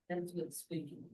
That's what's speaking.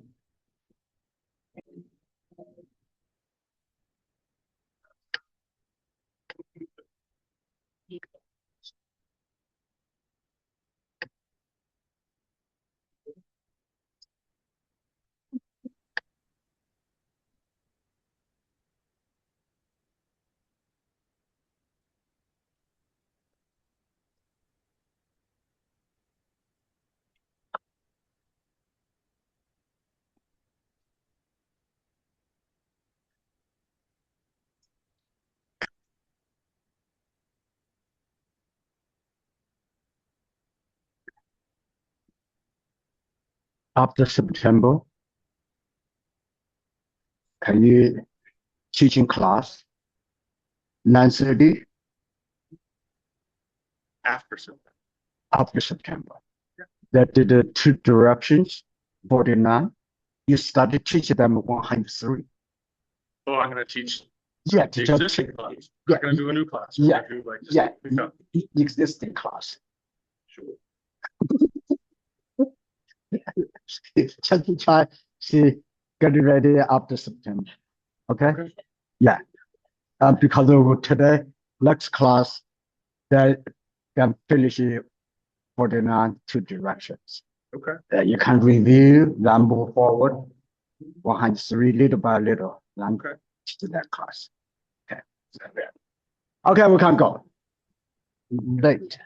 After September, can you teach in class 9:30 After September. after September? That did the two directions, 49. You started teaching them 103. Oh, I'm going to teach Yeah, the just existing class. yeah, Not going to do a new class. yeah, Do like just yeah, pick up. existing class. Sure. Just try to get ready after September. Okay? Yeah. Because of today, next class, they can finish 49 two directions. Okay. You can review, then move forward, 103 little by little, then Okay. to that class. Okay. Okay, we can go. Late.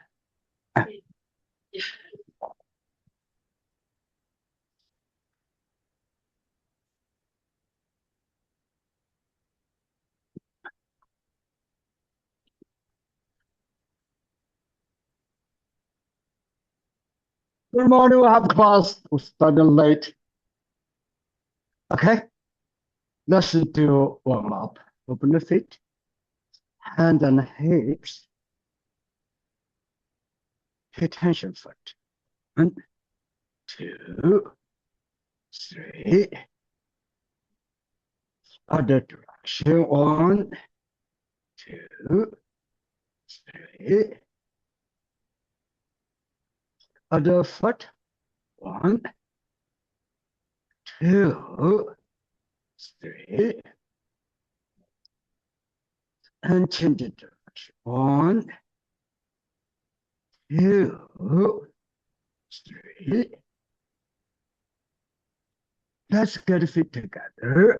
Good morning, we have class. We started late. Okay. Let's do warm up. Open the feet. Hand and hips. Pay attention first. 1, 2, 3. Other direction. 1, 2, 3. Other foot. 1, 2, 3. And change the direction. 1, 2, 3. Let's get feet together.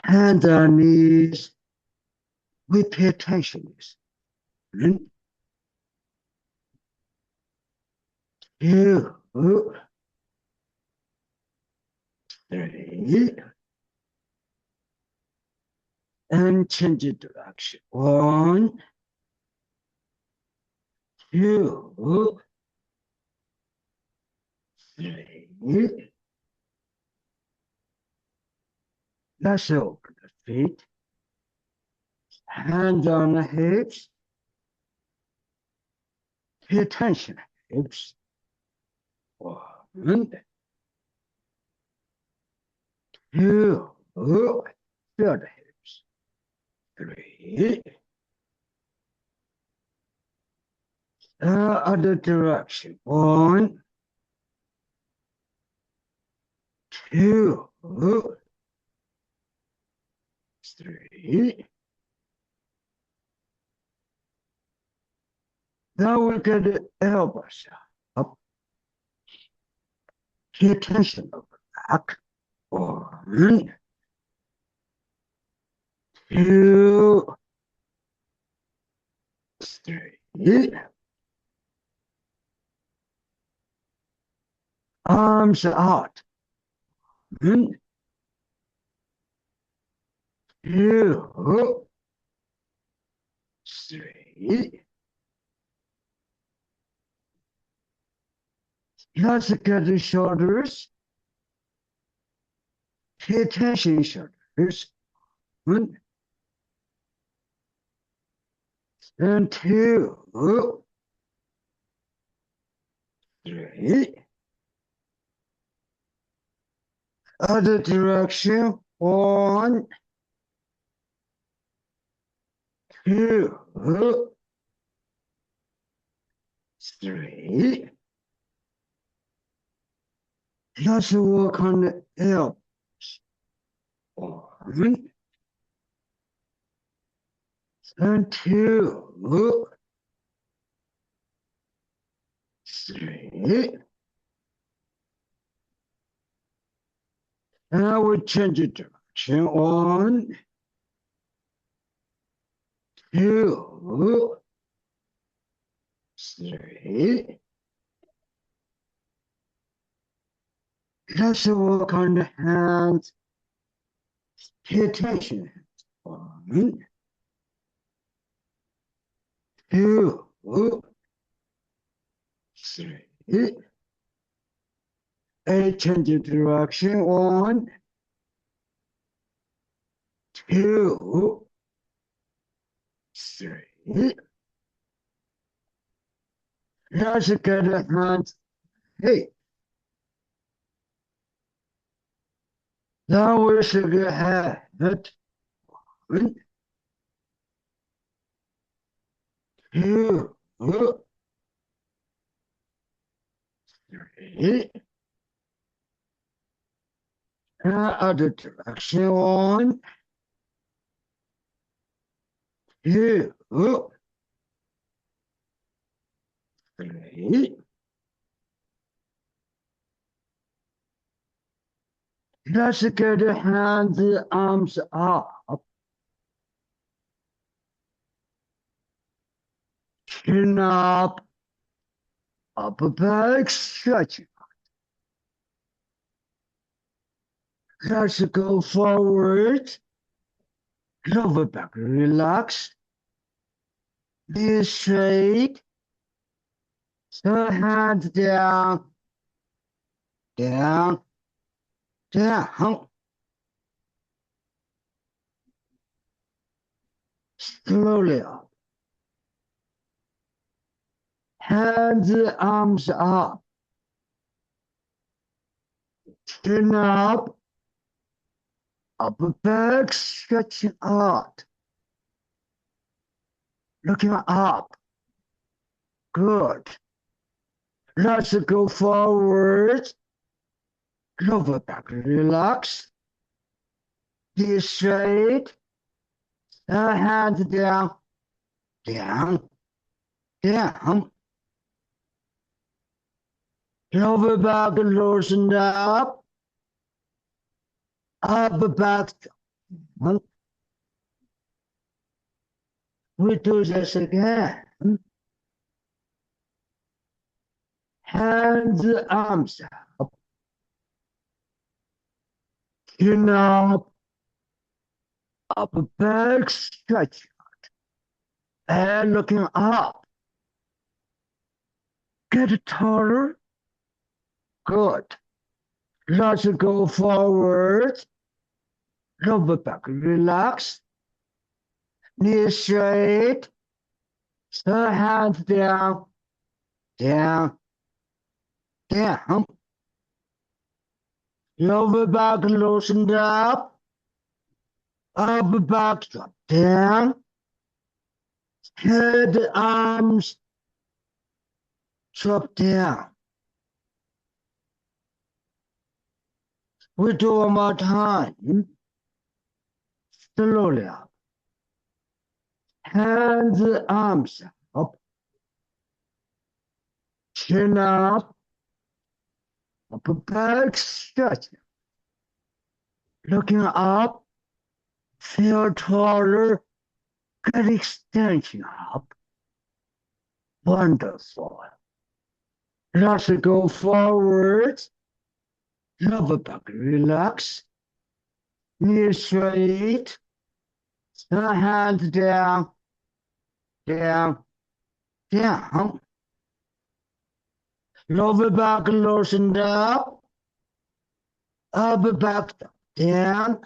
Hands and knees. We pay attention. 1, 2, 3. And change the direction. 1, 2, 3. Let's open the feet. Hands on the hips. Pay attention, hips. 1, 2, feel the hips. 3. Other direction. 1, 2, 3. Now we get the elbows up. Pay attention of the back. 1, 2, 3. Arms out. 1, 2, 3. Let's get the shoulders. Pay attention, shoulders. 1 and 2, 3. Other direction. 1, 2, 3. Let's work on the elbows. 1 and 2, 3. And I will change the direction. 1, 2, 3. Let's work on the hands. Pay attention. 1, 2, 3. And change the direction. 1, 2, 3. Let's get the hands. Hey. Now we should get head. 1, 2, 3. And other direction. 1, 2, 3. Let's get the hands, arms up. Chin up. Upper back stretching. Let's go forward. Lower back relax. Knees straight. So hands down. Down. Down. Slowly up. Hands, arms up. Chin up. Upper back stretching out. Looking up. Good. Let's go forward. Lower back relax. Knees straight. Hands down. Down. Down. Lower back loosened up. Upper back. We do this again. Hands, arms up. Chin up. Upper back stretch out. And looking up. Get taller. Good. Let's go forward. Lower back relax. Knees straight. Hands down. Down. Down. Lower back loosened up. Upper back drop down. Head, arms drop down. We do one more time. Slowly up. Hands, arms up. Chin up. Upper back stretch. Looking up. Feel taller. Get extension up. Wonderful. Let's go forward. Lower back relax. Knees straight. Hands down. Down. Down. Lower back loosened up. Upper back down,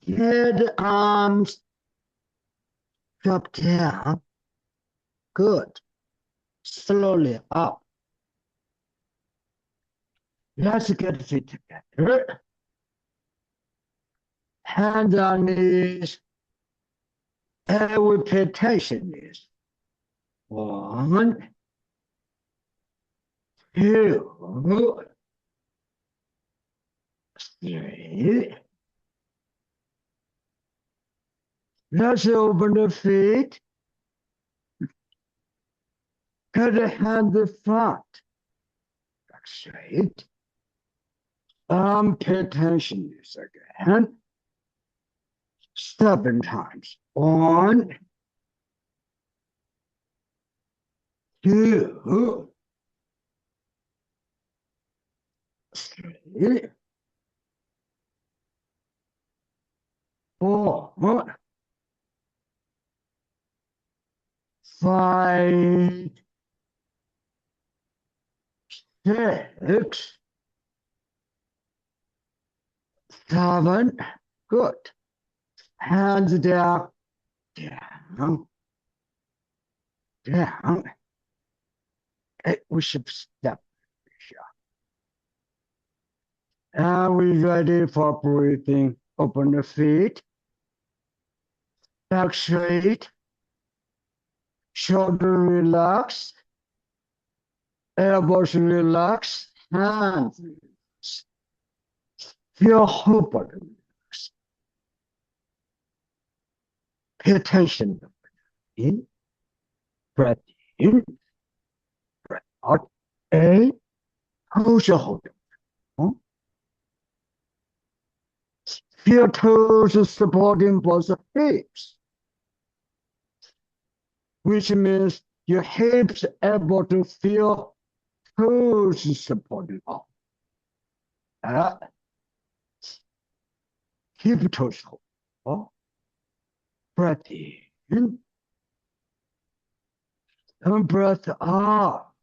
head, arms, drop down. Good. Slowly up. Let's get it together. Hands on knees. Every repetition is 1, 2, 3. Let's open the feet. Cut the hand in front. Back straight. Pay attention this again. 7 times. 1, 2, 3, 4, 5, 6, 7. Good. Hands down, down, down. We should step here. Are we ready for breathing? Open the feet. Back straight. Shoulder relax. Elbows relax. Hands relax. Feel whole body relax. Pay attention. In. Breath in. Breath out. A. Hold your hold. Feel toes supporting both hips, which means your hips able to feel toes supporting up. Keep toes hold. Breath in. And breath out.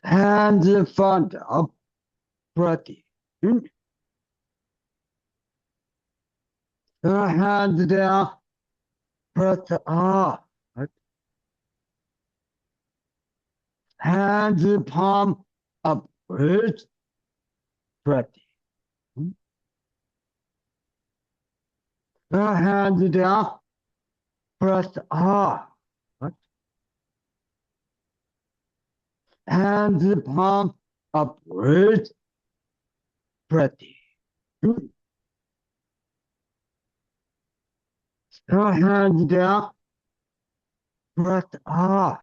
Hands front up. Breath in. Hands down. Breath out. Hands palm upwards. Breath in. Hands down. Breath out. Hands palm upwards. Breath in. Hands down. Breath out.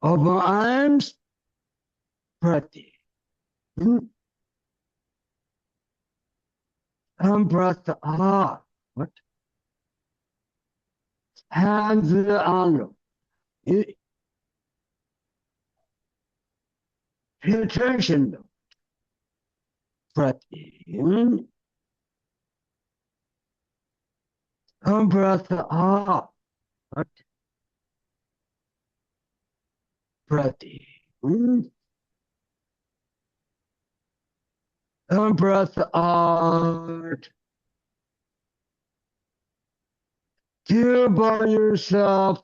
Open arms. Breath in. And breath out. Hands on. Pay attention. Breath in. And breath out. Breath in. And breath out. Feel by yourself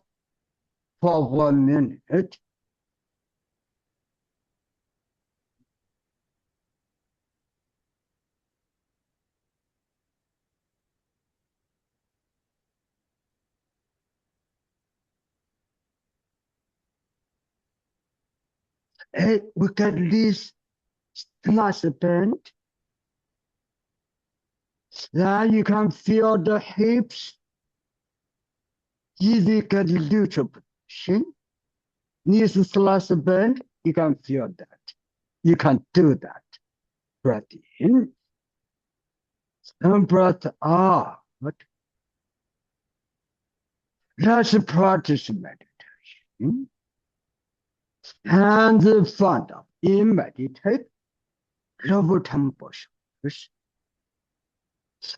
for 1 minute. Hey, we can this nice bend. Now you can feel the hips. Easy get neutral position. Knees slice bend. You can feel that. You can do that. Breath in. And breath out. Let's practice meditation. Hands front up. In meditate. Lower tempo shoulders.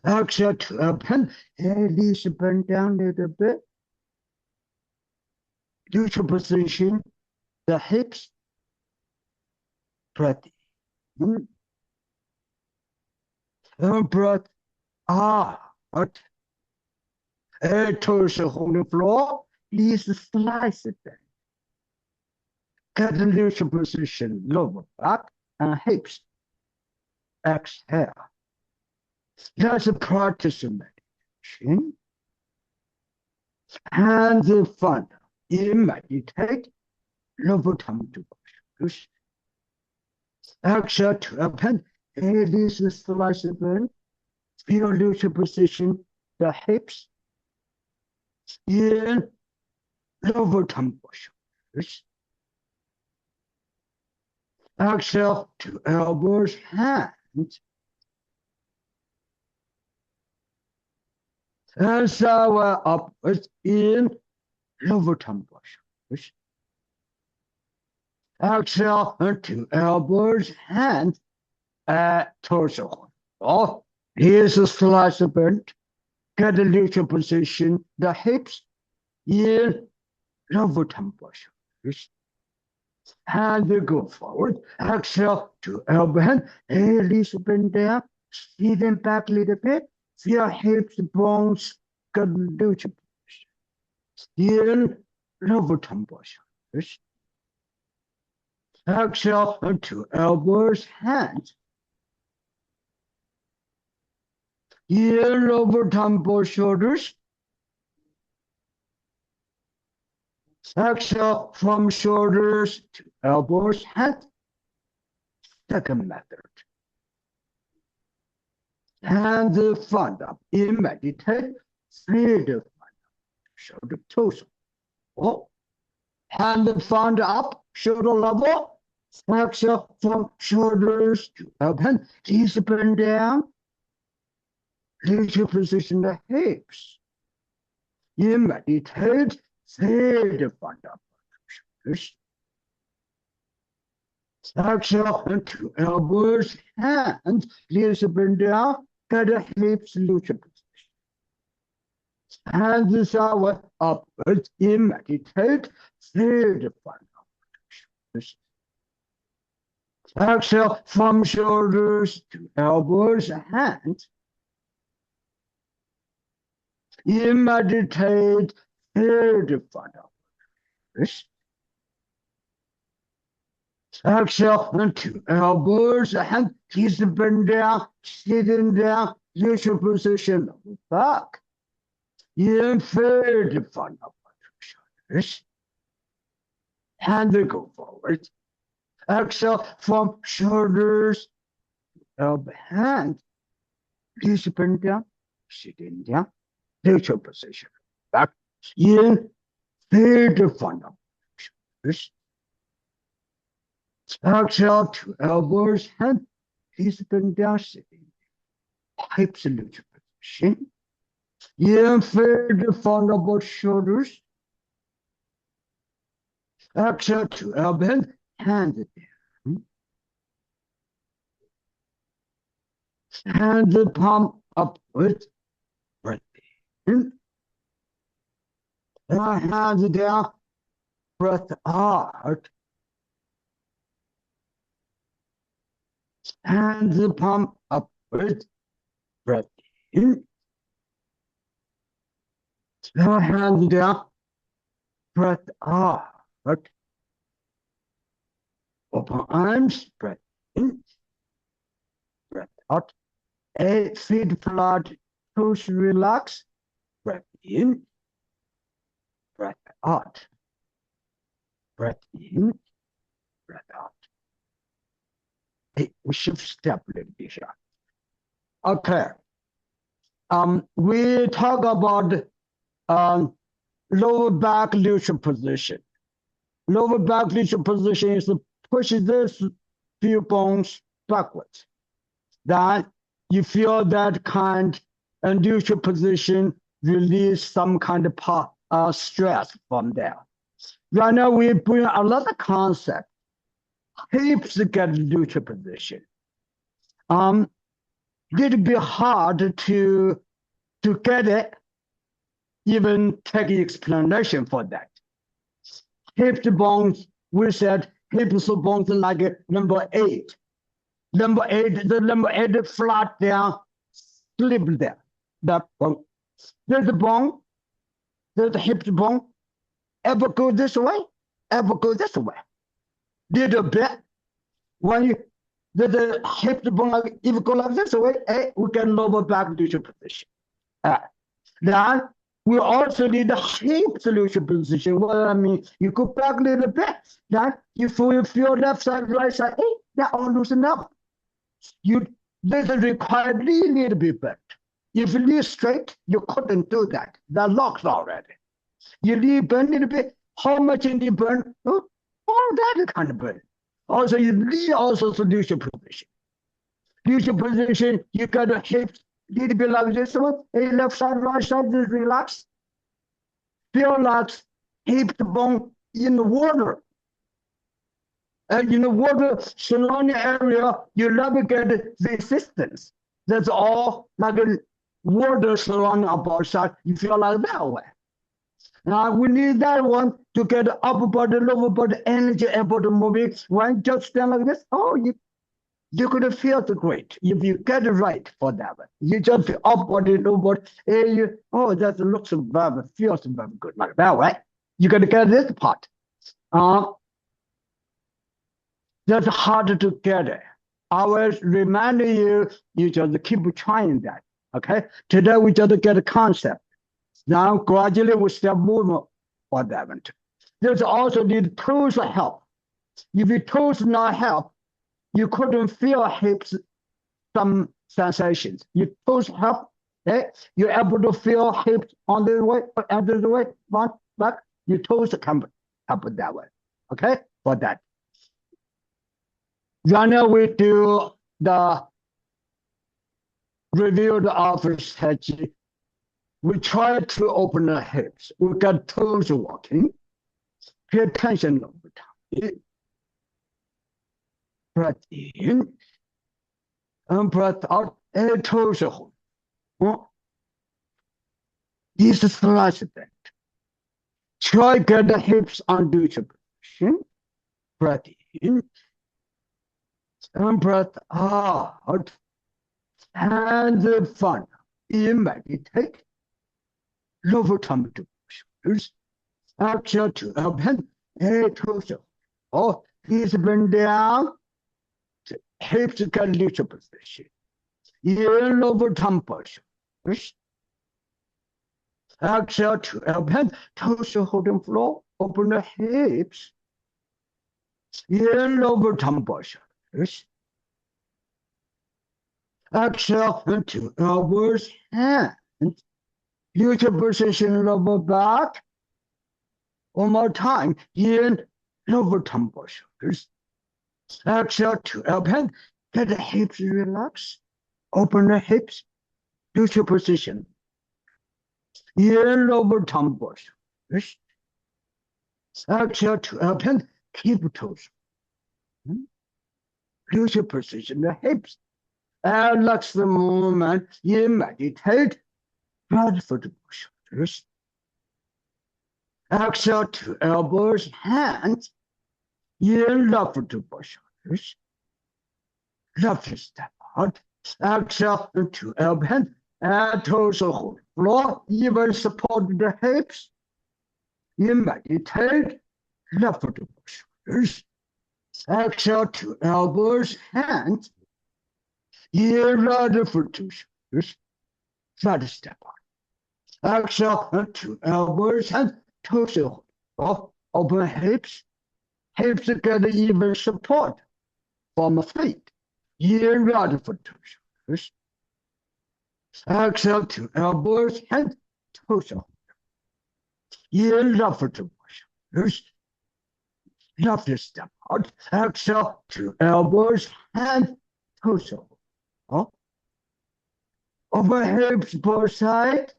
Exhale to open. Release bend down a little bit. neutral position, the hips, breath in, and breath out. Torso on the floor, please slice it down. Get the neutral position, lower back and hips. Exhale. Let's practice meditation. And the fun. In meditate, lower tongue to push. Exhale to open. Release the slice burn. Feel neutral position, the hips. In lower tongue push. Exhale to elbows, hands. And so upwards in lower tongue push. Exhale to elbows, hands, torso. Oh, here's a slice of burnt. Get the neutral position, the hips in lower tongue push. And go forward. Exhale to elbow hand. Release bend down. Even back a little bit. Feel hips, bones, get neutral position. In lower tongue push. Exhale to elbows, hands. In lower tongue shoulders. Exhale from shoulders to elbows, hands. Second method. And the front up. In meditate, feel the front up, shoulder torso. Oh. Hand the front up, shoulder level. Exhale from shoulders to elbow. Please bend down. Neutral position the hips. In meditate, feel the front up, shoulders. Exhale to elbows, hands. Please bend down. Get the hips neutral position. Hands are upwards. In meditate, feel the front up, shoulders. Exhale from shoulders to elbows, hands. In meditate, feel the front up, shoulders. Exhale to elbows, hands. Please bend down, sitting down, neutral position, back. In feel the front up, shoulders. And go forward. Exhale from shoulders, elbow, hand. Please bend down, sitting down, neutral position, back. In feel the front up, shoulders. Exhale to elbows, hand. Please bend down, sitting. Hips neutral position. In feel the front of both shoulders. Exhale to elbow, hand down. And the palm upwards. Breath in. Hands down. Breath out. And the palm upwards. Breath in. Hands down. Breath out. Open arms. Breath in. Breath out. 8 feet flat. Toes relax. Breath in. Breath out. Breath in. Breath out. Hey, we should step a little bit here. Okay. We talk about lower back neutral position. Lower back neutral position is to push this few bones backwards. Then you feel that kind of neutral position release some kind of stress from there. Right now we bring another concept. Hips get neutral position. Little bit hard to get it, even take explanation for that. Hip bones, we said hips bones like number 8. Number 8, the number 8 flat down, slip there. That bone. There's the bone, there's the hip bone. Ever go this way? Ever go this way? Little bit. When you the hip bone, like, if you go like this way, we can lower back neutral position. Then we also need the hip solution position. What I mean, you go back a little bit, then you feel left side, right side, that all loosen up. This require knee a little bit bent. If you knee straight, you couldn't do that. That locks already. You knee bend a little bit. How much you knee bend? Oh, all that kind of bend. Also, you knee also solution position. Solution position, you got the hips a little bit like this one. Left side, right side, just relax. Feel like hip bone in the water. And in the water surrounding area, you never get resistance. That's all like a water surrounding our side. You feel like that way. Now we need that one to get upper body, lower body, energy able to move it. When just stand like this, you're gonna feel great if you get it right for that one. You just feel upper body, lower body, that looks very, feels very good like that way. You gotta get this part. That's hard to get it. I will remind you, you just keep trying that. Okay. Today we just get a concept. Now gradually we start moving on that one. There's also need tools help. If your tools not help, you couldn't feel hips some sensations. Your toes help, you're able to feel hips on the way, under the way, back. Your toes can help that way. Okay, for that. Right now we do the review the offer strategy. We try to open the hips. We got toes walking. Pay attention over time. Breath in and breath out. And toes hold. This is the last bit. Try get the hips on neutral position. Breath in and breath out. And the fun. In meditate. Lower tummy to shoulders. Exhale to up hand. And toes hold. He's been down. Hips get neutral position. In lower tummy shoulders. Exhale to up hand. Toes holding floor. Open the hips. In lower tummy shoulders. Exhale into elbows, hands. Neutral position, lower back. One more time. In lower tummy shoulders. Exhale to up hand. Let the hips relax. Open the hips. Neutral position. In lower tummy shoulders. Exhale to up hand. Keep toes. Neutral position. The hips. Relax the movement. You meditate. Right foot shoulders. Exhale to elbows, hands. In left foot shoulders. Left step out. Exhale to elbow hand. And toes hold floor. Even support the hips. You meditate. Left foot shoulders. Exhale to elbows, hands. Here, right foot shoulders. Right step out. Exhale to elbows and toes hold. Open hips. Hips together, even support from the feet. Here, right foot shoulders. Exhale to elbows and toes hold. Here, left foot shoulders. Left step out. Exhale to elbows and toes hold. Over hips both sides.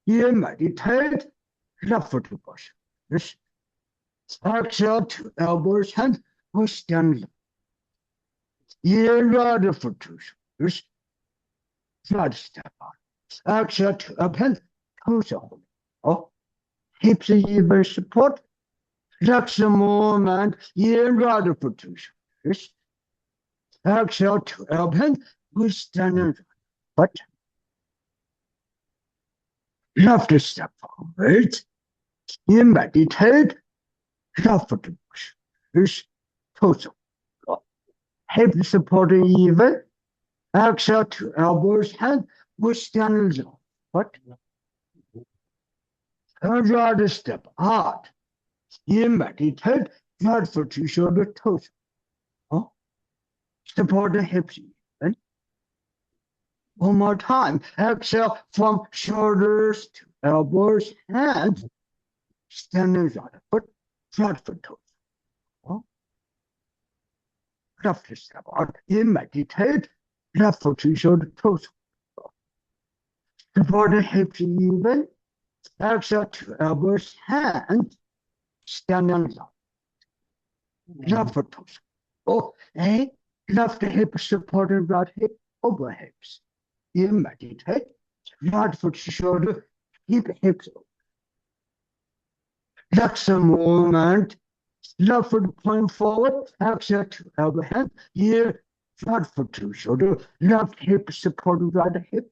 You meditate. Left foot shoulders. Exhale to elbows and push down. You right foot shoulders. Right step out. Exhale to up hand. Toes hold. Hips even support Relax the movement. In right foot to shoulders. Exhale to open. We stand in foot. Left step forward. In meditate. Left foot to shoulders. Toes up. Hip supporting even. Exhale to elbows. Hand. We stand in foot. And right step out. In meditate. Right foot to shoulder. Toes. Support the hips even. One more time. Exhale from shoulders to elbows, hands. Standing right foot, right foot toes. Left step out. In meditate. Left foot to shoulder toes. Support the hips even. Exhale to elbows, hands. Standing right. Left foot toes. Left hip supported right hip over hips. In meditate. Right foot to shoulder. Keep hips open. Relax the movement. Left foot point forward. Exhale to elbow hand. Here. Right foot to shoulder. Left hip supported right hip.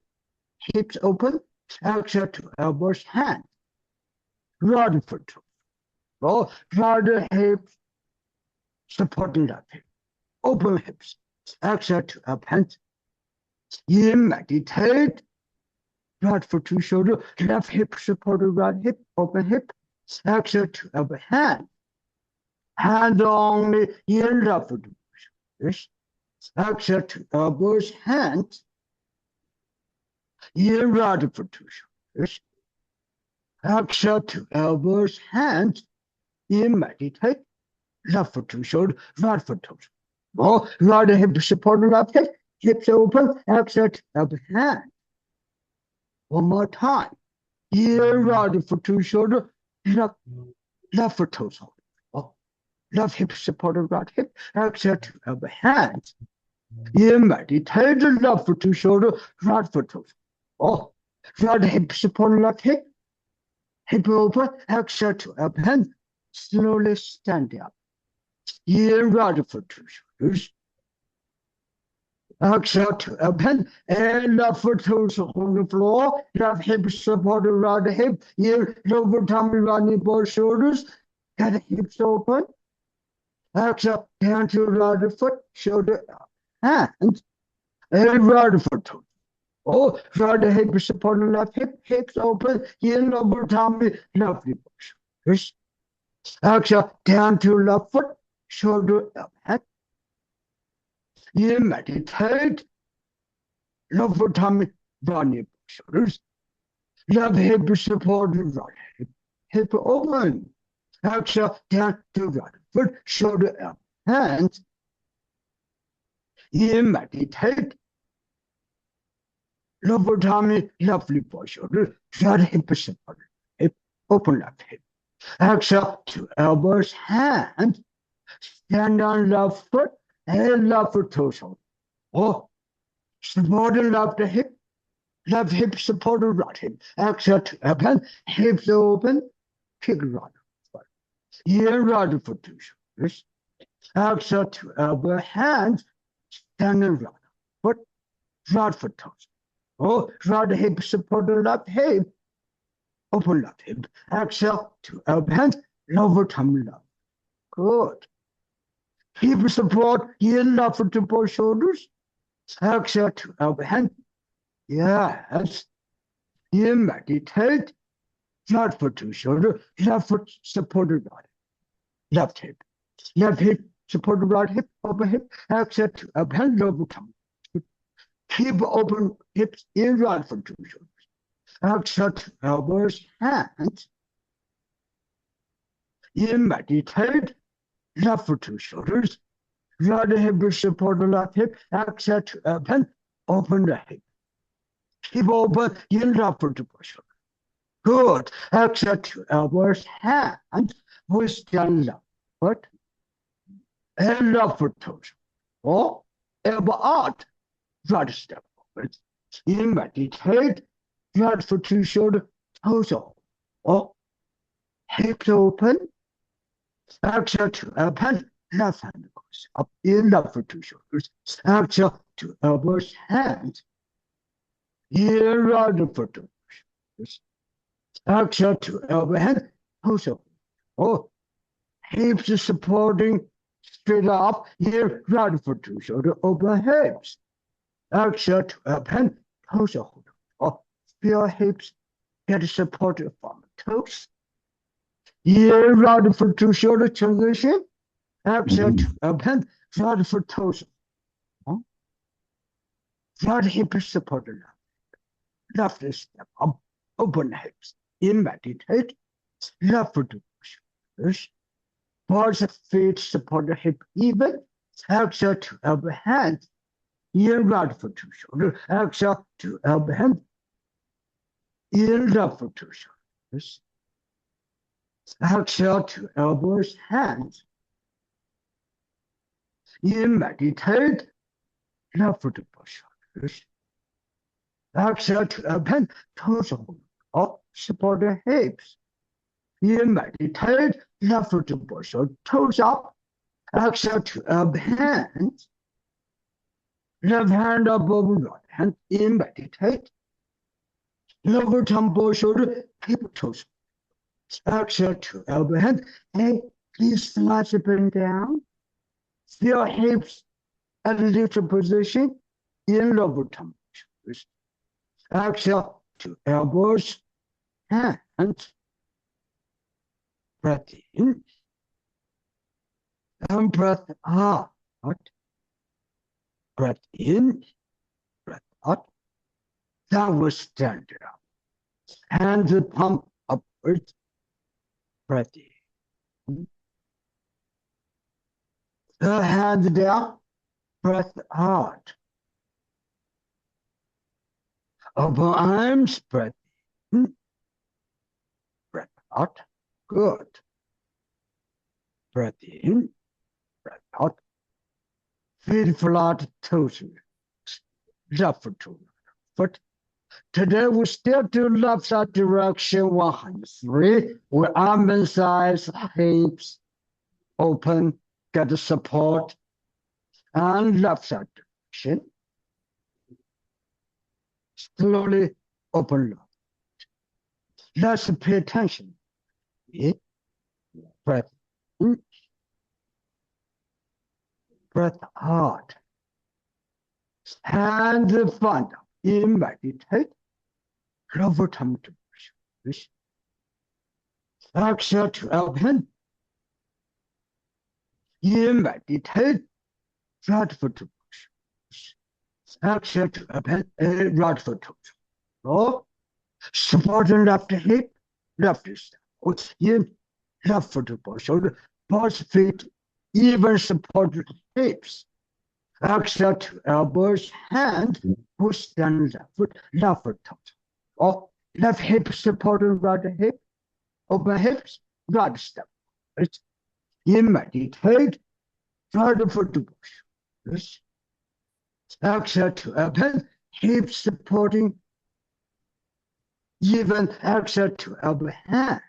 Hips open. Exhale to elbows hand. Right foot to. Right hip supporting left hip. Open hips. Exhale to up hand. In meditate. Right foot to shoulder. Left hip supported right hip. Open hip. Exhale to elbow hand. Hand only in left foot. Yes. Exhale to elbows. Hand. In right foot to shoulders. Exhale to elbows. Hand. In meditate. Left foot to shoulder. Right foot toes. Right hip supported left hip. Hips open. Exhale to elbow hand. One more time. In right foot to shoulder. Left foot toes. Left hip supported right hip. Exhale to elbow hand. In meditate. Left foot to shoulder. Right foot toes. Right hip supported left hip. Hip open. Exhale to elbow hand. Slowly stand up. In right foot to shoulders. Exhale to open. And left foot toes on the floor. Left hip supported right hip. Here, lower tummy running both shoulders. Get hips open. Exhale down to right foot, shoulder up. Hand. And right foot toes. Right hip supported left hip. Hips open. Here, lower tummy, left both shoulders. Exhale down to left foot. Shoulder up, head. You meditate. Lower tummy, running shoulders. Left hip supported right hip. Hip open. Exhale down to right foot. Shoulder up, hands. You meditate. Lower tummy, left both shoulders. Right hip supported. Hip open left hip. Exhale to elbows, hands. Stand on left foot and left foot toes. Supporting left hip. Left hip supported right hip. Exhale to open. Hips open. Kick right foot. Here right foot to shoulders. Exhale to elbow hands. Standing right foot. Right foot toes. Right hip supported left hip. Open left hip. Exhale to elbow hands. Lower tummy left. Good. Hip support, in left foot to both shoulders. Exhale to elbow hand. Yes. In meditate. Right foot to shoulder. Left foot supported right. Left hip. Left hip supported right hip. Open hip. Exhale to elbow hand. Lower tummy. Keep open hips in right foot to shoulders. Exhale to elbows. Hands. In meditate. Left foot to shoulders. Right hip support the left hip. Exhale to open the hip. Hip open. In left foot to shoulder. Good. Exhale to elbows. Hands. We stand left foot. And left foot toes. Elbow out. Right step forward. In meditate. Right foot to shoulder. Toes off. Hips open. Exhale to open, left hand goes up, inhale for two shoulders. Exhale to elbows, hands. Here, right for two shoulders. Exhale to elbow, hand, toes up. Oh, hips supporting straight up. Here, right for two shoulder, open hips. Exhale to open, toes up. Oh, feel hips get supported from toes. Here, right for two shoulder transition. Exhale to open, right for toes. Right hip supported. Left step up, open hips. In meditate, left foot to shoulders. Balls of feet support the hip even. Exhale to elbow hand. In right foot to shoulder. Exhale to elbow hand. In left foot to shoulders. Exhale to elbows, hands. In meditate, left foot to shoulders. Exhale to open, toes up, support the hips. In meditate, left foot to push, toes up. Exhale to up hands. Left hand up over right hand. In meditate. Lower tumble shoulder, hip toes. Exhale to elbow hand. Hey, please slide the pen down. Feel hips at a neutral position. In lower tumble shoulders. Exhale to elbows, hands. Breath in and breath out. Breath in, breath out. That was stand up. Hands pump upwards. Breath in. The hands down. Breath out. Open arms. Breath in. Breath out. Good. Breath in, breath out. Feet flat, toes left foot to foot. Today we still do left side direction 103. We arm and sides, hips open, get the support, and left side direction. Slowly open left. Let's pay attention. Breath in, breath out. Hands front, in meditate. Lower tummy to push. Exhale to open. In meditate. Right foot to push. Exhale to open. Right foot to push. Oh, supporting left hip, left step. In left foot to push. Both feet even support hips. Exhale to elbows, hand, push down left foot toes. Oh, left hip supporting right hip, open hips, right step. It's in meditate, right foot to push. Exhale to open, hips supporting, even exhale to elbow, hand.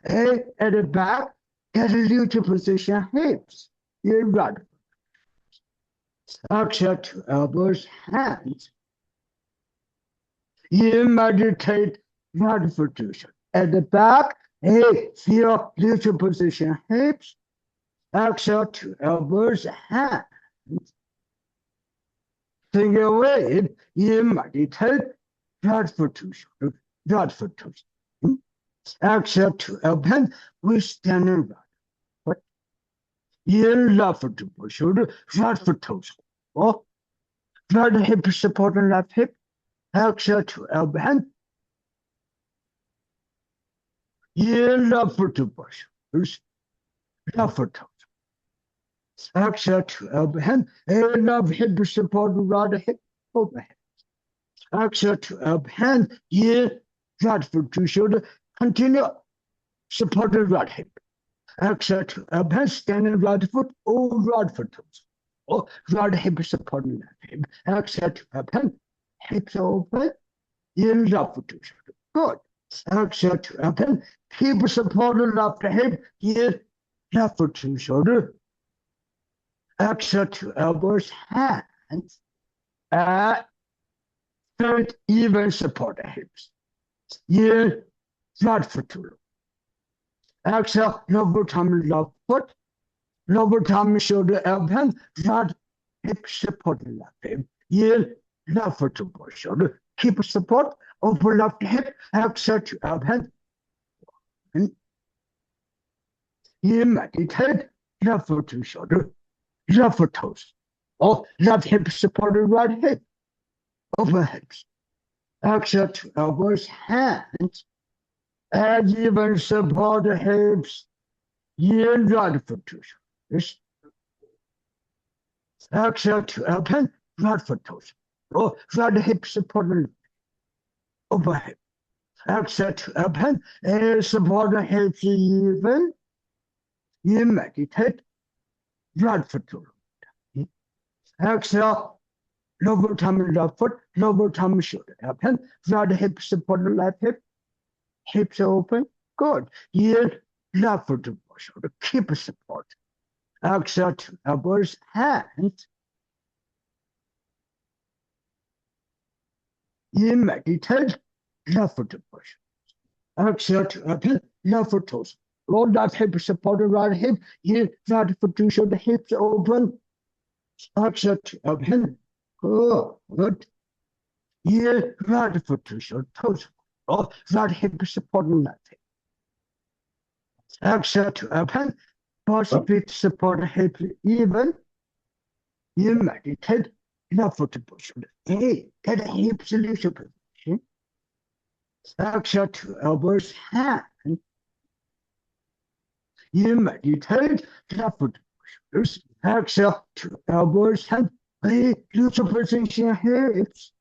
At the back, get a neutral position, hips. In right. Exhale to elbows, hands. You meditate right foot position. At the back, feel neutral position, hips. Exhale to elbows, hands. Think away. You meditate right foot position, right foot position. Exhale to open, we stand in right. What? You left foot to push, right foot toes. Oh, right hip supporting left hip. Exhale to elbow hand. You left foot to push, left foot toes. Exhale to elbow hand. Left hip supporting right hip, open hand. Exhale to elbow hand. You right foot to shoulder. Continue supporting right hip. Exhale to elbow hand, standing right foot, right foot toes. Oh, right hip supporting left hip. Exhale to elbow hand, hips open, in left foot to shoulder. Good. Exhale to elbow hand, hip supporting left hip, here, left foot to shoulder. Exhale to elbows, hands. Third, even support the hips. In, right foot to low. Exhale, lower tummy, left foot. Lower tummy, shoulder, elbow, hand. Right hip support the left hip. In, left foot to both shoulder. Keep support over left hip. Exhale to elbow, hand. In, meditate. Left foot to shoulder. Left foot toes. Or left hip support the right hip. Open hips. Exhale to elbows, hands. And even support the hips. In right foot to shoulders. Exhale to elbow, right foot toes. Or right hip support the open hip. Exhale to elbow and support the hips even. In meditate. Right foot to low. Exhale. Lower tummy, left foot, lower tummy, shoulder, open, right hip support the left hip, hips open, good. Here, left foot to shoulder, keep support. Exhale to elbows, hands. In meditate, left foot to push. Exhale to open, left foot toes. Roll left hip support the right hip, here, right foot to shoulder, hips open. Exhale to open. Good. Here, right foot to shoulder, toes. Or right hip supporting left hip. Exhale to open. Both feet support the hip even. You meditate. Left foot to push. Hey, get a hip solution position. Exhale to elbows, hand. You meditate. Left foot to push. Exhale to elbows, hand. Hey, neutral position hips.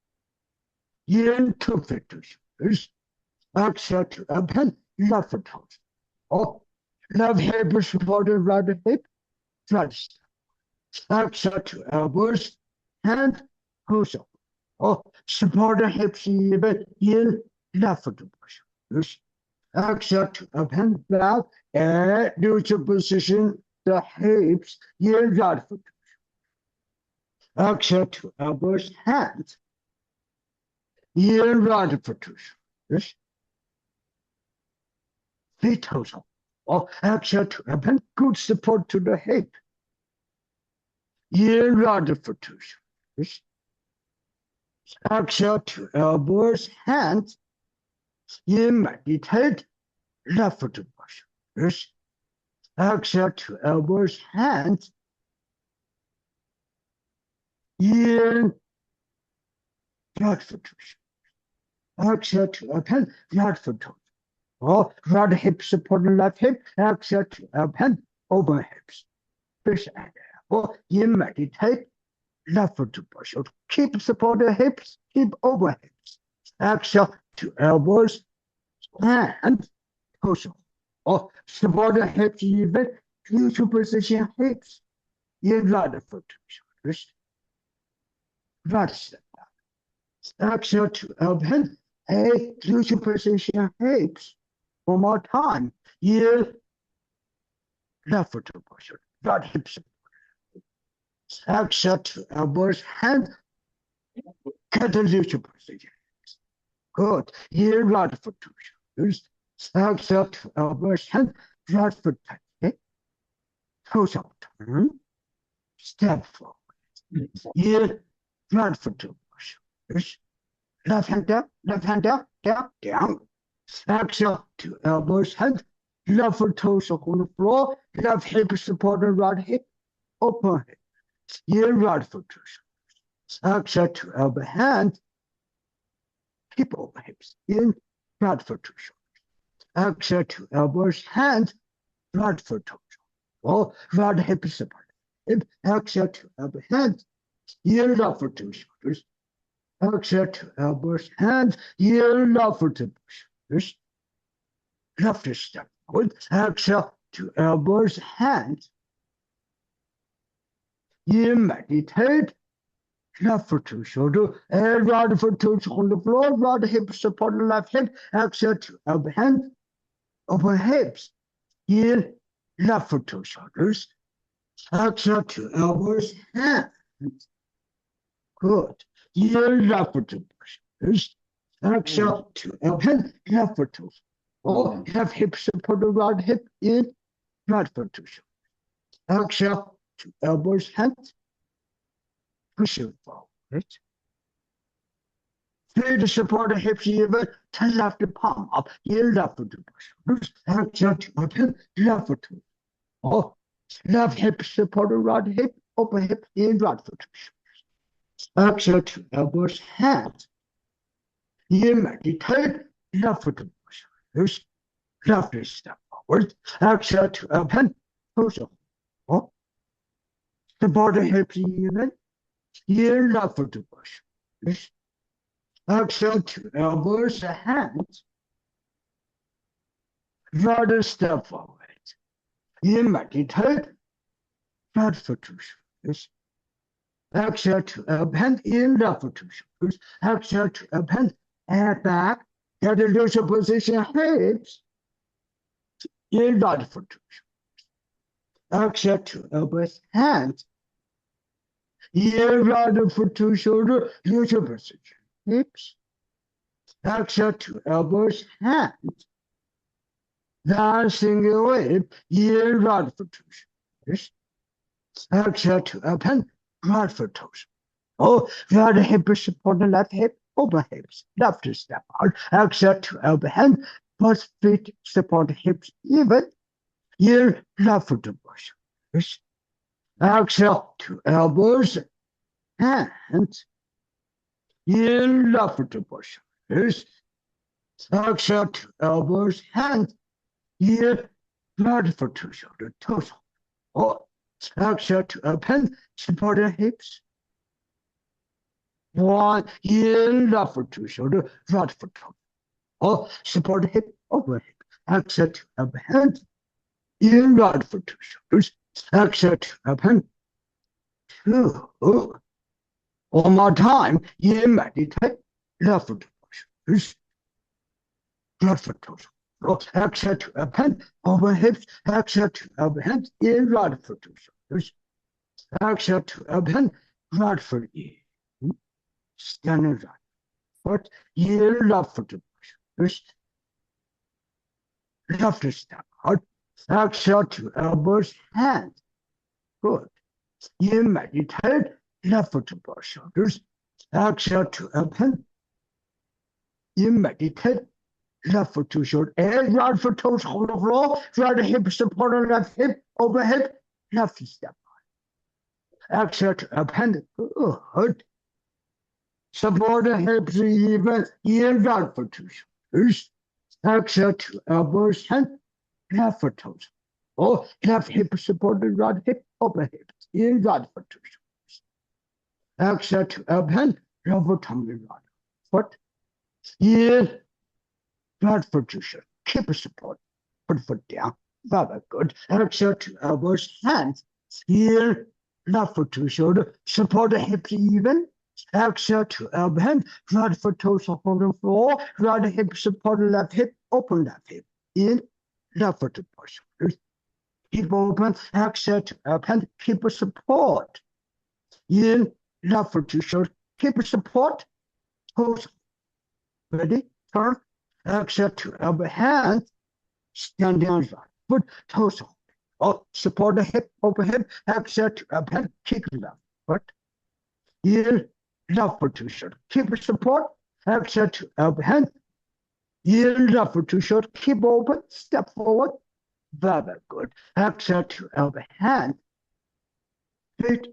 In 2 feet to shoulders. Exhale to open, left foot toes. Oh, left hip supported right hip. Right step. Exhale to elbows, hand, push up. Oh, support the hips even. In left foot to shoulders. Exhale to open, down, and neutral position the hips. In right foot. Exhale to elbows, hands. In right foot to shoulders. Feet toes up. Or exhale to open, good support to the hip. In right foot to shoulders. Exhale to elbows, hands. In meditate, left foot to shoulders. Exhale to elbows, hands. In right foot to shoulders. Exhale to open, right foot toes. Or right hip support the left hip. Exhale to open, open hips. Fish and elbow. In meditate, left foot to push. Keep support the hips, keep open hips. Exhale to elbows, and push. Or support the hips even. Neutral position hips. In right foot to shoulders. Right step down. Exhale to open, a neutral position hips. One more time. Here, left foot to push. Right hip support. Exhale to elbows, hand. Get the neutral position. Good. Here, right foot to shoulders. Exhale to elbows, hand. Right foot touch. Toes up, turn. Step forward. Here, right foot to shoulders. Left hand down, down, down. Exhale to elbows, hand. Left foot toes up on the floor. Left hip support the right hip. Open hip. Here, right foot to shoulders. Exhale to elbow, hand. Hip over hips. In, right foot to shoulders. Exhale to elbows, hand. Right foot toes. Or right hip support. Hip. Exhale to elbow, hand. Here, left foot to shoulders. Exhale to elbows, hands. Here, left foot to shoulders. Left step forward. Exhale to elbows, hands. Here, meditate. Left foot to shoulder. And right foot to on the floor. Right hip support the left hip. Exhale to elbow, hand. Open hips. Here, left foot to shoulders. Exhale to elbows, hands. Good. Here, left foot to shoulders. Exhale to elbows, left foot to shoulders. Oh, left hip support the right hip in, right foot to shoulders. Exhale to elbows, hands. Push it forward. Feet support the hips even, turn left palm up, here left foot to shoulders. Exhale to open, left foot to. Oh, left hip support the right hip, open hip in, right foot to shoulders. Exhale to elbows, hands. Here meditate, left foot to shoulders. Left step forward. Exhale to open, push up. Oh, support the hips even. Here left foot to shoulders. Exhale to elbows, hands. Right step forward. Here meditate, right foot to shoulders. Exhale to open, in left foot to shoulders. Exhale to open, head back. Get a looser position, hips. In right foot to shoulders. Exhale to elbows, hands. Here right foot to shoulder, looser position, hips. Exhale to elbows, hands. Dancing away, here right foot to shoulders. Exhale to open, right foot toes. Oh, right hip support the left hip, open hips, left step out. Exhale to elbow hand, both feet support hips even. Here, left foot to shoulders. Exhale to elbows, hands. Here, left foot to shoulders. Exhale to elbows, hands. Here, right foot to shoulder, toes. Oh, exhale to open, support the hips. One, here, left foot to shoulder, right foot to. Oh, support the hip, over hip. Exhale to open, hand. In right foot to shoulders. Exhale to open. Two. One more time. Here, meditate. Left foot to shoulders. Right foot to. Oh, exhale to open, over hips. Exhale to open, hands. In right foot to shoulders. Exhale to open, right foot in. Standing right foot. Here, left foot to shoulders. Left step out. Exhale to elbows, hands. Good. You meditate, left foot to shoulders. Exhale to open. You meditate, left foot to shoulder. And right foot toes hold the floor. Right hip support on left hip, over hip, left step out. Exhale to open. Good. Support the hips even. In right foot to shoulders. Exhale to elbows, hands. Left foot toes. Oh, left hip support the right hip, open hip. In right foot to shoulders. Exhale to open, left foot tumble right foot. In right foot to shoulder. Keep support. Put foot down. Very good. Exhale to elbows, hands. Here, left foot to shoulder. Support the hips even. Exhale to elbow, hand. Right foot toes on the floor. Right hip support the left hip, open left hip. In. Left foot to shoulders. Keep open, exhale to open, keep a support. In, left foot to shoulder, keep a support. Toes. Ready? Turn. Exhale to elbow, hand. Stand down right foot, toes open. Oh, support the hip, open hip. Exhale to open, kick left foot. In, left foot to shoulder, keep a support. Exhale to elbow, hand. In, left foot to shoulder, keep open, step forward. Very good. Exhale to elbow, hand. Feet,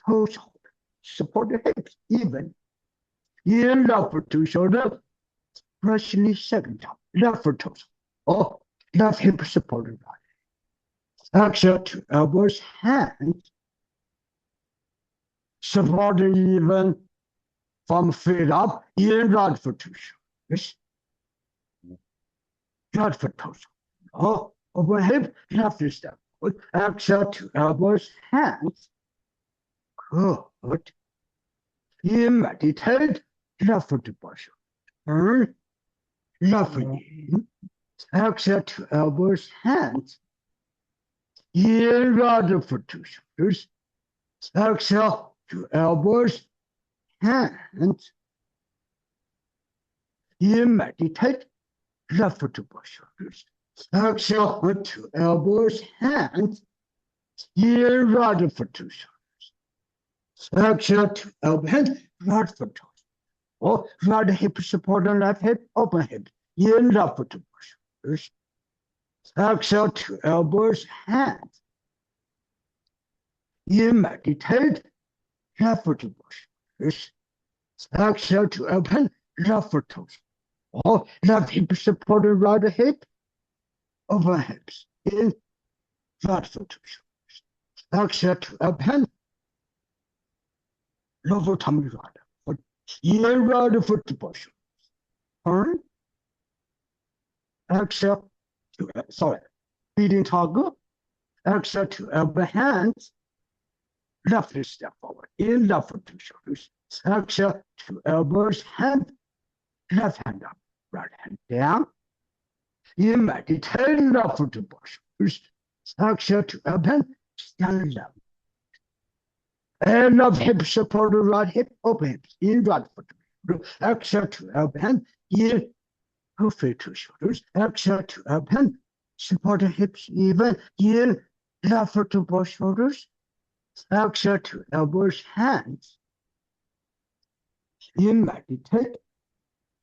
toes, hold. Support the hips, even. In, left foot to shoulder. Press knee second time. Left foot toes. Oh, left hip supported right. Exhale to elbows, hands. Support even from feet up. In, right foot to shoulders. Right foot toes. Oh, over hip, left step. Exhale to elbows, hands. Good. You meditate, left foot to push. Turn, left foot in. Exhale to elbows, hands. in right for two shoulders. Exhale to elbows, hands. In meditate, left to both shoulders. Exhale to elbows, hands. In right for two shoulders. Exhale to elbow, hands, right for toes. Or right hip support on left hip, open hip. In left to both shoulders. Exhale to elbows, hands. In meditate, left to both shoulders. Exhale to open, left for toes. Or left hip supported right hip, open hips. In right foot to shoulders. Exhale to open, lower tummy right foot. In right foot to both shoulders. Turn. Exhale to, feeding toggle. Exhale to elbow hands. Left step forward. In left foot to shoulders. Exhale to elbows, hand. Left hand up, right hand down. In meditate, left foot to both shoulders. Exhale to open, stand up. And left hip support the right hip, open hips. In right foot. Exhale to open, in two feet to shoulders. Exhale to open, support the hips even. In left foot to both shoulders. Exhale to elbows, hands. In meditate,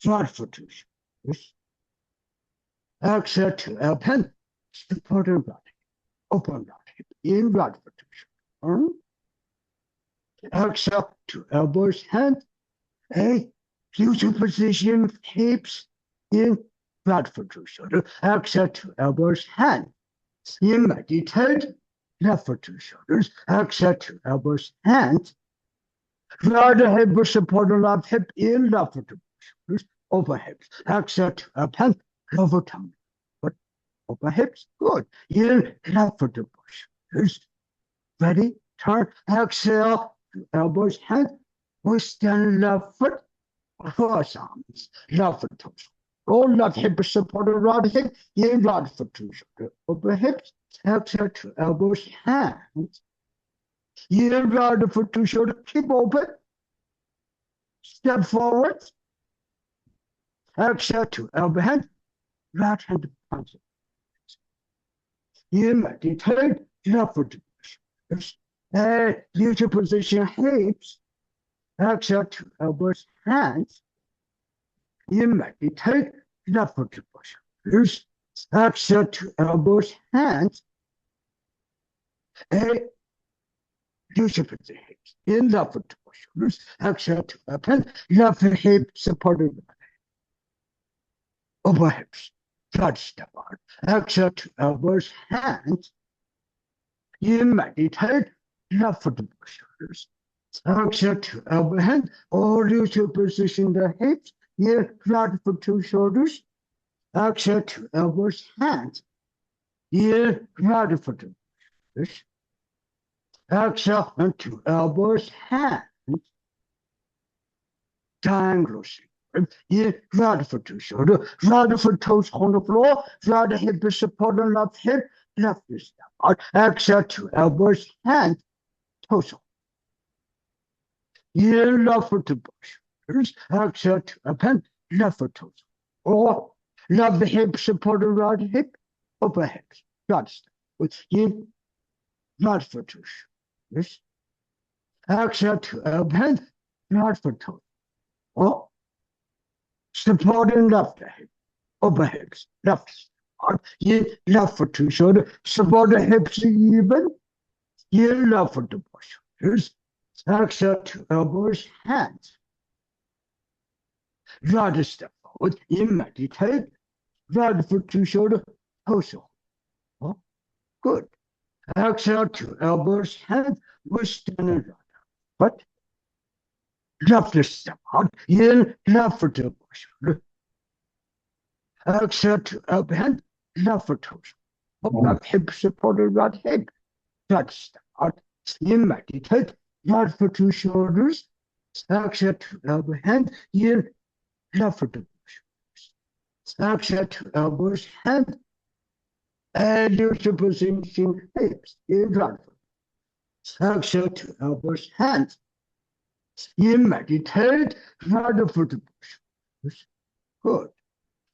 right foot to shoulders. Exhale to open, support the right hip, open right hip. In right foot to shoulders. Exhale to elbows, hands. A future position, hips. In right foot to shoulder. Exhale to elbows, hands. In meditate, left foot to shoulders. Exhale to elbows, hands. Right hip support the left hip. In left foot to shoulders. Open hips. Exhale to open, lower tummy. But open hips, good. In left foot to shoulders. Ready? Turn. Exhale to elbows, hands. We stand left foot. Cross arms. Left foot toes. Roll left hip support the right hip. In right foot to shoulder. Open hips. Exhale to elbows, hands. In right foot to shoulder. Keep open. Step forward. Exhale to elbow hand. Right hand punch. In meditate, left foot to shoulders. And future position, hips. Exhale to elbows, hands. In meditate, left foot to shoulders. Exhale to elbows, hands. And future position, hips. In left foot to shoulders. Exhale to open, left hip supported. Open hips. Right step out. Exhale to elbows, hands. In meditate, left foot to shoulders. Exhale to elbow hand, or you to position the hips. Here, right foot to shoulders. Exhale to elbows, hands. Here, right foot to shoulders. Exhale to elbows, hands. Triangle shape. Here, right foot to shoulder. Right foot toes on the floor. Right hip is support on left hip. Left step out. Exhale to elbows, hands. Toes on. Here, left foot to shoulders. Exhale to open, left foot toes. Or left hip support the right hip. Open hips. Right step. With here, right foot to shoulders. Exhale to open, right foot toes. Or supporting left hip. Open hips. Left step. Here, left foot to shoulder. Support the hips even. Here, left foot to shoulders. Exhale to elbows, hands. Right step forward. In meditate. Right foot to shoulder. Torso. Oh, good. Exhale to elbows, hands. We're standing right. But left step out. In left foot to shoulder. Exhale to elbow, hand. Left foot torso. Left hip supported right hip. Right step out. In meditate. Right foot to shoulders. Exhale to elbow, hand. In left foot to shoulders. Exhale to elbows, hand. And neutral position, hips in right foot. Exhale to elbows, hands. In meditate, right foot push. Good.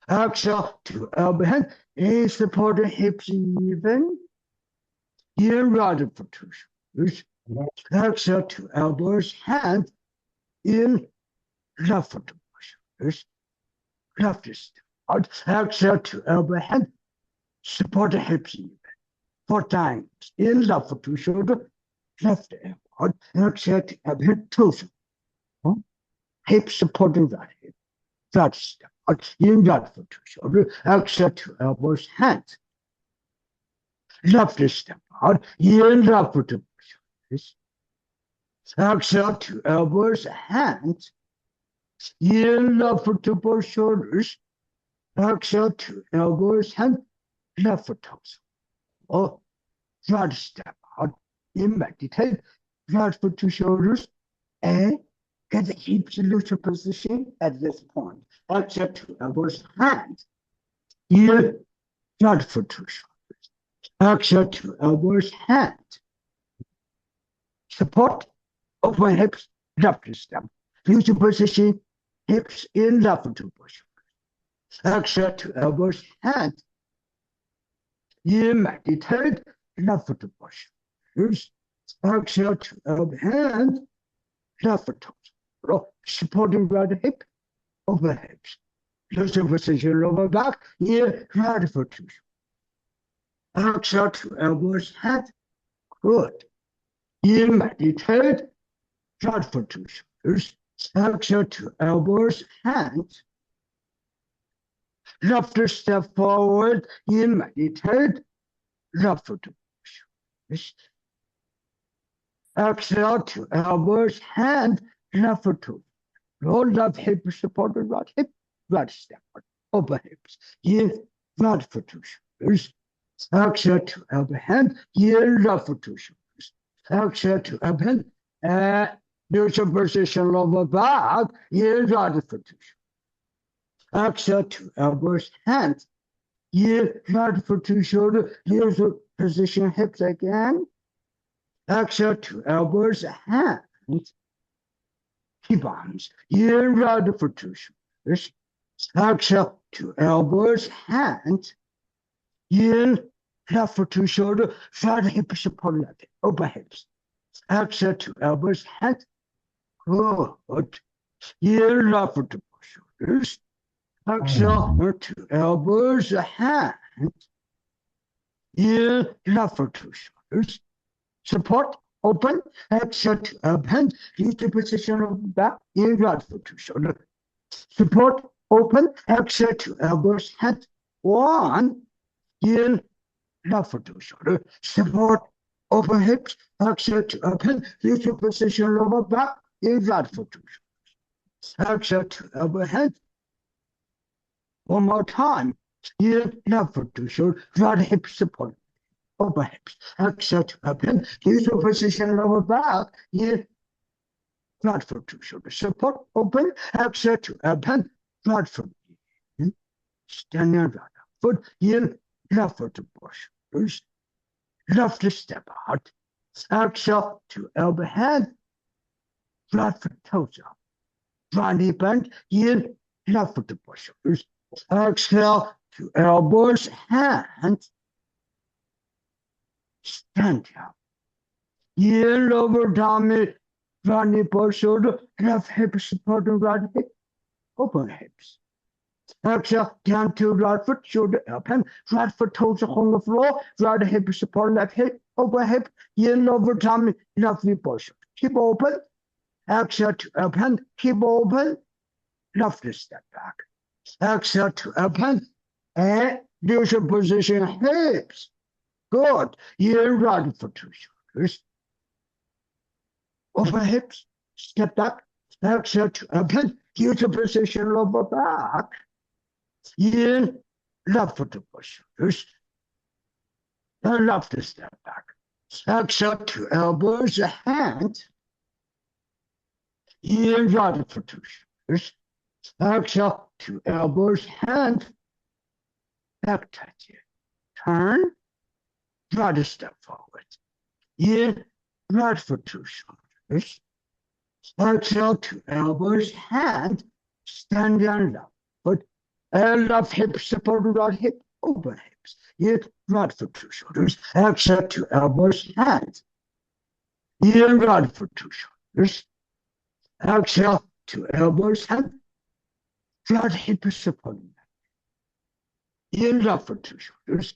Exhale to elbow, hand. In support the hips even. In right foot push. Exhale to elbows, hands. In left foot push. Left is out. Exhale to elbow, hand. Support the hips even. 4 times. In left foot to shoulder. Left elbow out. Exhale to elbow, hand. Toes. Hip supporting that hip. That step out. In right foot to shoulder. Exhale to elbows, hands. Left step out. In left foot to shoulders. Exhale to elbows, hands. In left foot to both shoulders. Exhale to elbows, hands. Left foot toes. Oh, right step out. In meditate. Right foot to shoulders. And get the hips in neutral position at this point. Exhale to elbows, hands. In right foot to shoulders. Exhale to elbows, hands. Support, open hips, left step. Neutral position, hips in left foot to push. Exhale to elbows, hands. In meditate, left foot to push. Exhale to elbow, hands. Left foot toes. Supporting right hip, over hips. Neutral position, lower back, in right foot to. Exhale to elbows, hands. Good. In meditate, right foot to shoulders. Exhale to elbows, hands. Left step forward. In meditate, left foot to shoulders. Exhale to elbows, hands. Left foot to. Roll left hip supported right hip. Right step over hips. In right foot to shoulders. Exhale to elbow, hand. In left foot to shoulders. Exhale to elbow, hand. And neutral position, lower back. In right foot to shoulders. Exhale to elbows, hands. In right foot to shoulder. Neutral position, hips again. Exhale to elbows, hands. Keep arms. In right foot to shoulders. Exhale to elbows, hands. In left foot to shoulder, right hip support left, open hips. Exhale to elbows, hands. Good. In left foot to shoulders. Exhale to elbows, hands. In left foot to shoulders. Support, open. Exhale to elbow, hands. Use the position of the back. In right foot to shoulder. Support, open. Exhale to elbows, hands. 1. In left foot to shoulder. Support, open hips. Exhale to open. Use the position lower back. In right foot to shoulder. Exhale to elbow, hands. 1 more time. In left foot to shoulder. Right hip support. Open hips. Exhale to open. Use the position lower back. In right foot to shoulder. Support, open. Exhale to open. Right foot. Standing right foot. In left foot to push. Left step out. Exhale to elbow, hand. Right foot toes up. Right knee bend. In left foot to push. Exhale to elbows, hand. Stand up. In lower tummy. Right knee push shoulder. Left hip supporting right hip. Open hips. Exhale, down to right foot, shoulder open, right foot toes on the floor, right hip support left hip, open hip, in over tummy, left knee push. Keep open. Exhale to open, keep open, left step back. Exhale to open, and neutral position, hips. Good. In right foot to shoulders. Open hips, step back. Exhale to open, neutral position, lower back. In left foot to push. And left step back. Exhale to elbows, hand. In right foot to shoulders. Exhale to elbows, hand. Back touch it. turn, right step forward. In, right for 2 shoulders. Exhale, 2 elbows, hand, stand on left foot, left hip support right hip, open hips. In, right for 2 shoulders. Exhale, 2 elbows, hand. In, right for 2 shoulders. Exhale, 2 elbows, hand. Right hip support. In, left for 2 shoulders.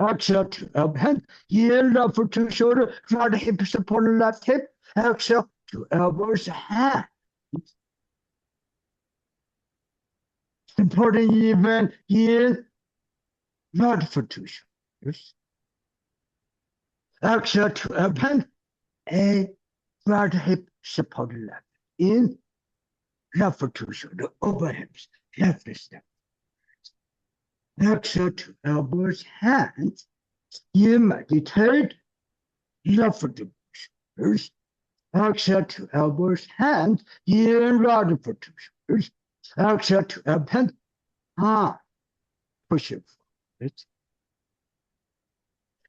Exhale, 2 elbow hand. In, left for 2 shoulders. Right hip support left hip. Exhale, 2 elbows, hand. Supporting even in, right for 2 shoulders. Exhale, 2 elbow hand. A right hip support left. In, left for 2 shoulders. Over hips. Left step. Exhale, 2 elbows, hands. You meditate. Left for 2 shoulders. Exhale, 2 elbows, hands. In, right for 2 shoulders. Exhale, 2 elbows, hands. Push it forward.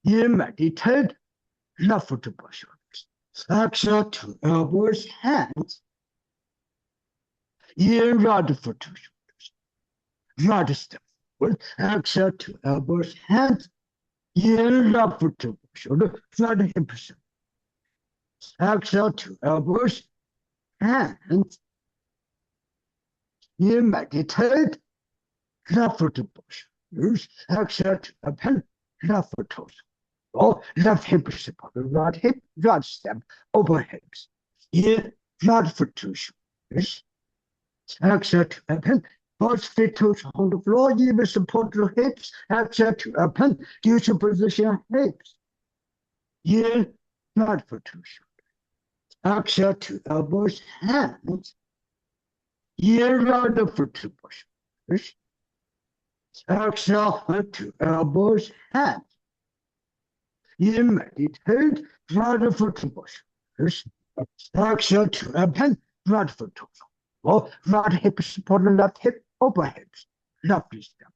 You meditate. Left for 2 shoulders. Exhale, 2 elbows, hands. In, right for 2 shoulders. Right step forward. Exhale, 2 elbows, hands. In, left for 2 shoulders. Right hip. Exhale, 2 elbows, hands. You meditate. Left foot to push. Use exhale to append. Left foot toes. Oh, left hip support. Right hip, right step. Over hips. Here, right foot to shoulders. Exhale to append. Both feet toes on the floor. Even support the hips. Exhale to append. Use your position hips. Here, right foot to shoulders. Exhale to elbows, hands. Here, right foot to push. Exhale, 2 elbows, hands. You meditate, right foot to push. Exhale, 2 elbows, right foot to push. Right hip support the left hip, over hips. Left step.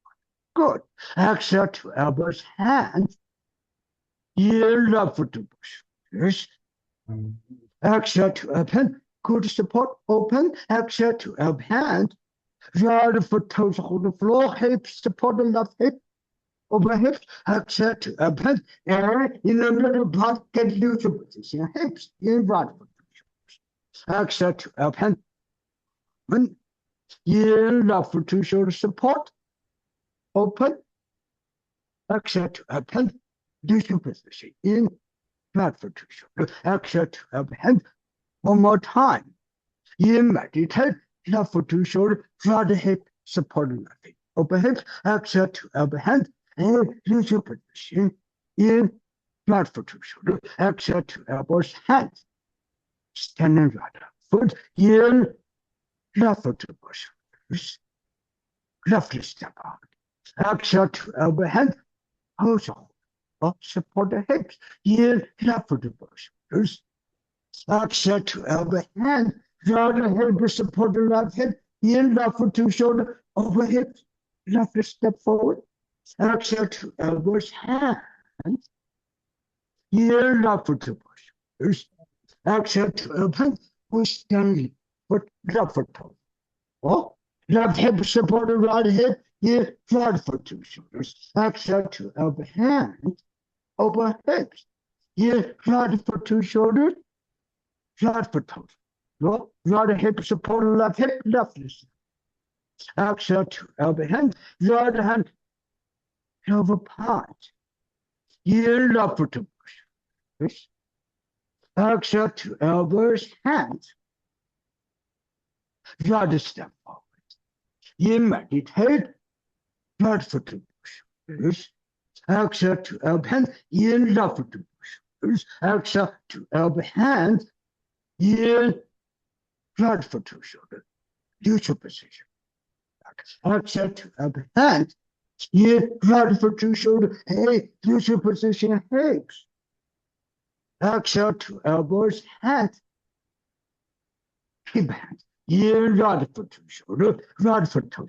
Good. Exhale, 2 elbows, hands. You left foot to push. Exhale, 2 elbows, good support, open. Exhale, 2 elbows, hands. Right foot toes hold the floor, hips support the left hip, over hips, exhale to append, and in the middle part, get neutral position, hips, in right foot. Exhale to append, in left foot to shoulder support, open, exhale to append, neutral position, in right foot to shoulder, exhale to append, one more time, in meditate, left foot to shoulder, right hip, supporting left hip. Open hips, exhale to elbow hand, and use your position in right foot to shoulder, exhale to elbows, hands. Standing right foot in left foot to shoulders. Left step out. Exhale to elbow hand, also support the hips in left foot to shoulders. Exhale to elbow hand. Right hip support the left hip, in left foot to shoulder, over hips, left step forward. Exhale to elbows, hands. In left foot to push. Exhale to elbow, push down foot, left foot toe. Oh, left hip support the right hip, in right foot to shoulders. Exhale to elbow, hands, over hips. In right foot to shoulders, right foot toes. Right hip support left hip, left wrist. Exhale to elbow hand, right hand over part. In left foot to push. Exhale to elbows, hands. Right step forward. In meditate, right foot to push. Exhale to elbow hand, in left foot to push. Exhale to elbow hand, in right foot to shoulder, neutral position. Exhale to elbow hand, in right foot to shoulder, hey, neutral position, hips. Exhale to elbows, hand. Keep hand, in right foot to shoulder, right foot to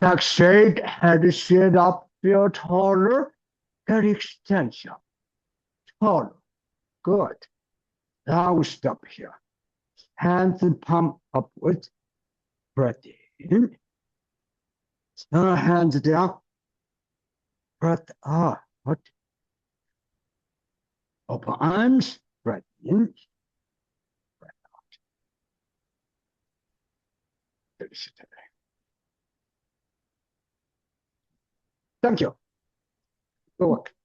Back shake, head shield up, feel taller, get extension, taller. Good. Now we stop here. Hands palm upwards. Breath in. Hands down. Breath out. Open arms. Breath in. Breath out. Finish it today. Thank you. Good work.